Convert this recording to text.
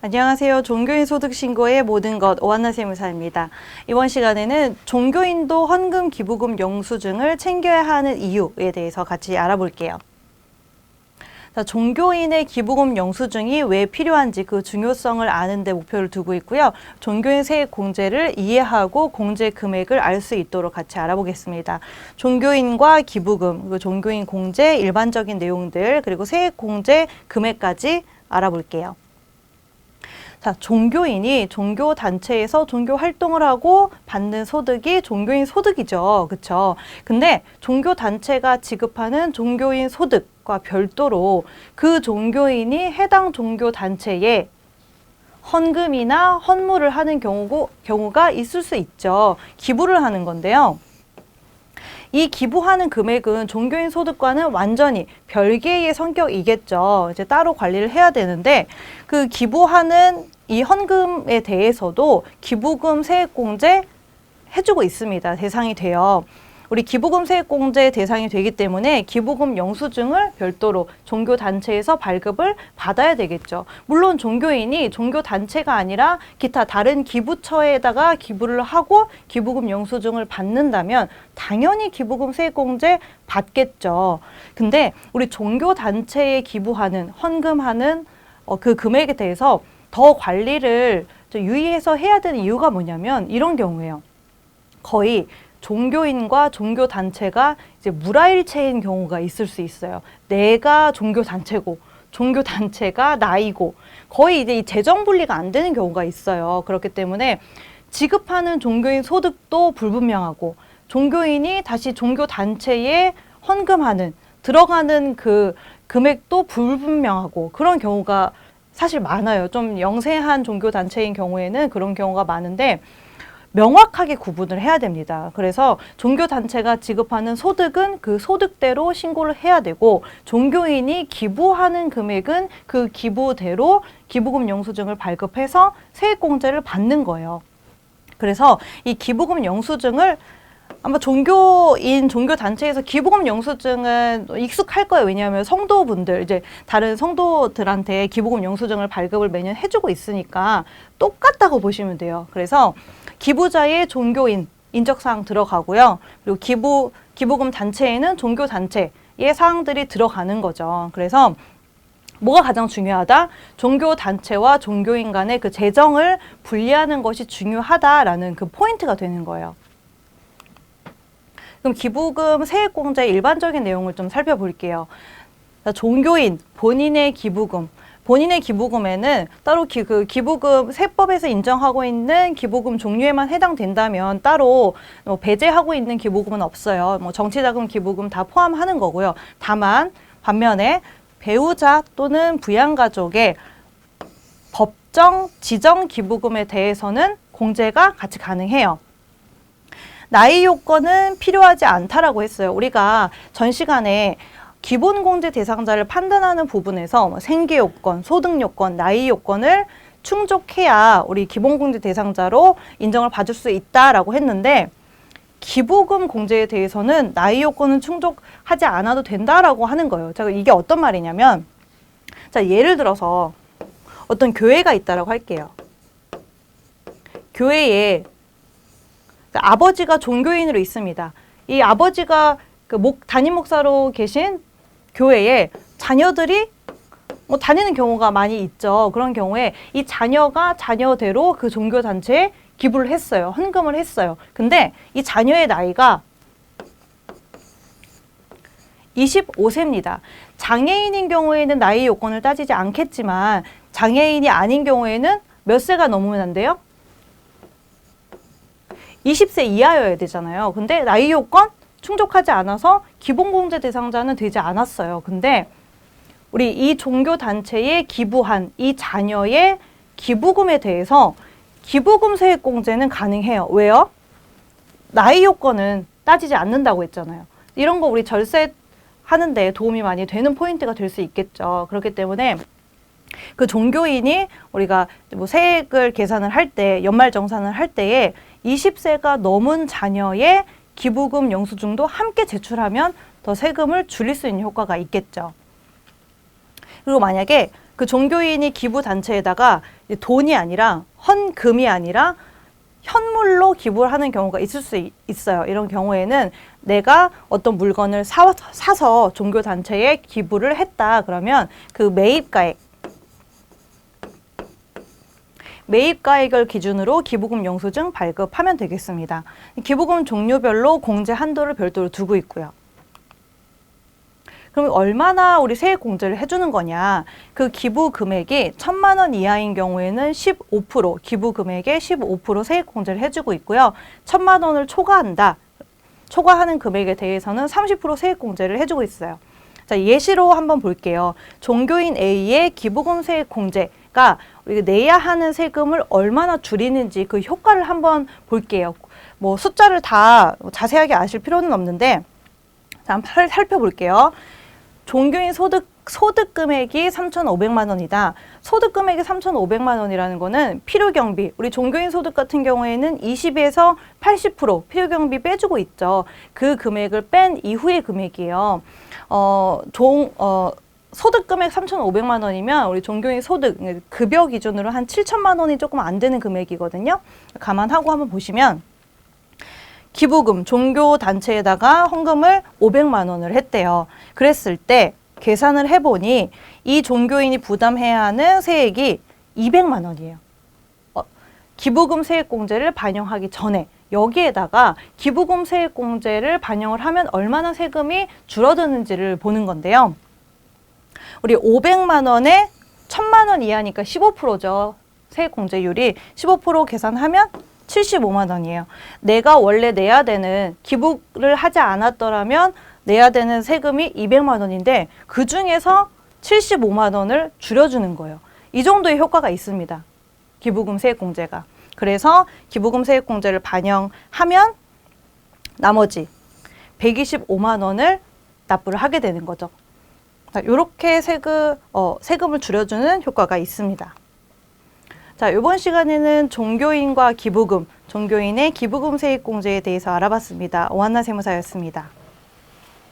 안녕하세요. 종교인 소득 신고의 모든 것 오한나 세무사입니다. 이번 시간에는 종교인도 헌금, 기부금 영수증을 챙겨야 하는 이유에 대해서 같이 알아볼게요. 자, 종교인의 기부금 영수증이 왜 필요한지 그 중요성을 아는 데 목표를 두고 있고요. 종교인 세액 공제를 이해하고 공제 금액을 알 수 있도록 같이 알아보겠습니다. 종교인과 기부금, 그리고 종교인 공제 일반적인 내용들, 그리고 세액 공제 금액까지 알아볼게요. 자, 종교인이 종교 단체에서 종교 활동을 하고 받는 소득이 종교인 소득이죠. 그렇죠? 근데 종교 단체가 지급하는 종교인 소득과 별도로 그 종교인이 해당 종교 단체에 헌금이나 헌물을 하는 경우가 있을 수 있죠. 기부를 하는 건데요. 이 기부하는 금액은 종교인 소득과는 완전히 별개의 성격이겠죠. 이제 따로 관리를 해야 되는데 그 기부하는 이 헌금에 대해서도 기부금 세액공제 해주고 있습니다. 대상이 돼요. 우리 기부금 세액공제 대상이 되기 때문에 기부금 영수증을 별도로 종교단체에서 발급을 받아야 되겠죠. 물론 종교인이 종교단체가 아니라 기타 다른 기부처에다가 기부를 하고 기부금 영수증을 받는다면 당연히 기부금 세액공제 받겠죠. 근데 우리 종교단체에 기부하는, 헌금하는 그 금액에 대해서 더 관리를 유의해서 해야 되는 이유가 뭐냐면 이런 경우예요. 거의 종교인과 종교단체가 이제 물화일체인 경우가 있을 수 있어요. 내가 종교단체고 종교단체가 나이고 거의 이제 이 재정 분리가 안 되는 경우가 있어요. 그렇기 때문에 지급하는 종교인 소득도 불분명하고 종교인이 다시 종교단체에 헌금하는 들어가는 그 금액도 불분명하고 그런 경우가 사실 많아요. 좀 영세한 종교단체인 경우에는 그런 경우가 많은데 명확하게 구분을 해야 됩니다. 그래서 종교단체가 지급하는 소득은 그 소득대로 신고를 해야 되고 종교인이 기부하는 금액은 그 기부대로 기부금 영수증을 발급해서 세액공제를 받는 거예요. 그래서 이 기부금 영수증을 아마 종교인, 종교단체에서 기부금 영수증은 익숙할 거예요. 왜냐하면 성도분들, 이제 다른 성도들한테 기부금 영수증을 발급을 매년 해주고 있으니까 똑같다고 보시면 돼요. 그래서 기부자의 종교인 인적사항 들어가고요. 그리고 기부금 단체에는 종교단체의 사항들이 들어가는 거죠. 그래서 뭐가 가장 중요하다? 종교단체와 종교인 간의 그 재정을 분리하는 것이 중요하다라는 그 포인트가 되는 거예요. 그럼 기부금 세액공제의 일반적인 내용을 좀 살펴볼게요. 종교인, 본인의 기부금에는 따로 그 기부금 세법에서 인정하고 있는 기부금 종류에만 해당된다면 따로 배제하고 있는 기부금은 없어요. 뭐 정치자금, 기부금 다 포함하는 거고요. 다만 반면에 배우자 또는 부양가족의 법정 지정 기부금에 대해서는 공제가 같이 가능해요. 나이 요건은 필요하지 않다라고 했어요. 우리가 전 시간에 기본공제 대상자를 판단하는 부분에서 생계 요건, 소득 요건, 나이 요건을 충족해야 우리 기본공제 대상자로 인정을 받을 수 있다라고 했는데 기부금 공제에 대해서는 나이 요건은 충족하지 않아도 된다라고 하는 거예요. 자, 이게 어떤 말이냐면 자, 예를 들어서 어떤 교회가 있다라고 할게요. 교회에 아버지가 종교인으로 있습니다. 이 아버지가 그 담임 목사로 계신 교회에 자녀들이 다니는 경우가 많이 있죠. 그런 경우에 이 자녀가 자녀대로 그 종교단체에 기부를 했어요. 헌금을 했어요. 근데 이 자녀의 나이가 25세입니다. 장애인인 경우에는 나이 요건을 따지지 않겠지만 장애인이 아닌 경우에는 몇 세가 넘으면 안 돼요? 20세 이하여야 되잖아요. 근데 나이 요건 충족하지 않아서 기본공제 대상자는 되지 않았어요. 근데 우리 이 종교단체에 기부한 이 자녀의 기부금에 대해서 기부금 세액공제는 가능해요. 왜요? 나이 요건은 따지지 않는다고 했잖아요. 이런 거 우리 절세 하는데 도움이 많이 되는 포인트가 될 수 있겠죠. 그렇기 때문에 그 종교인이 우리가 뭐 세액을 계산을 할 때, 연말정산을 할 때에 20세가 넘은 자녀의 기부금 영수증도 함께 제출하면 더 세금을 줄일 수 있는 효과가 있겠죠. 그리고 만약에 그 종교인이 기부 단체에다가 돈이 아니라 헌금이 아니라 현물로 기부를 하는 경우가 있을 수 있어요. 이런 경우에는 내가 어떤 물건을 사서 종교 단체에 기부를 했다. 그러면 그 매입가액을 기준으로 기부금 영수증 발급하면 되겠습니다. 기부금 종류별로 공제 한도를 별도로 두고 있고요. 그럼 얼마나 우리 세액 공제를 해주는 거냐? 그 기부 금액이 1,000만 원 이하인 경우에는 15%, 기부 금액의 15% 세액 공제를 해주고 있고요. 1,000만 원을 초과하는 금액에 대해서는 30% 세액 공제를 해주고 있어요. 자, 예시로 한번 볼게요. 종교인 A의 기부금 세액 공제가 우리가 내야 하는 세금을 얼마나 줄이는지 그 효과를 한번 볼게요. 뭐 숫자를 다 자세하게 아실 필요는 없는데, 자, 한번 살펴볼게요. 종교인 소득 금액이 3,500만 원이다. 소득 금액이 3,500만 원이라는 거는 필요경비, 우리 종교인 소득 같은 경우에는 20에서 80% 필요경비 빼주고 있죠. 그 금액을 뺀 이후의 금액이에요. 소득 금액 3,500만 원이면 우리 종교인 소득, 급여 기준으로 한 7천만 원이 조금 안 되는 금액이거든요. 감안하고 한번 보시면 기부금, 종교 단체에다가 헌금을 500만 원을 했대요. 그랬을 때 계산을 해보니 이 종교인이 부담해야 하는 세액이 200만 원이에요. 기부금 세액 공제를 반영하기 전에 여기에다가 기부금 세액 공제를 반영을 하면 얼마나 세금이 줄어드는지를 보는 건데요. 우리 500만 원에 1,000만 원 이하니까 15%죠. 세액 공제율이 15% 계산하면 75만 원이에요. 내가 원래 내야 되는, 기부를 하지 않았더라면 내야 되는 세금이 200만 원인데 그 중에서 75만 원을 줄여주는 거예요. 이 정도의 효과가 있습니다. 기부금 세액 공제가. 그래서 기부금 세액 공제를 반영하면 나머지 125만 원을 납부를 하게 되는 거죠. 이렇게 세금을 줄여주는 효과가 있습니다. 자, 이번 시간에는 종교인과 기부금, 종교인의 기부금 세액 공제에 대해서 알아봤습니다. 오한나 세무사였습니다.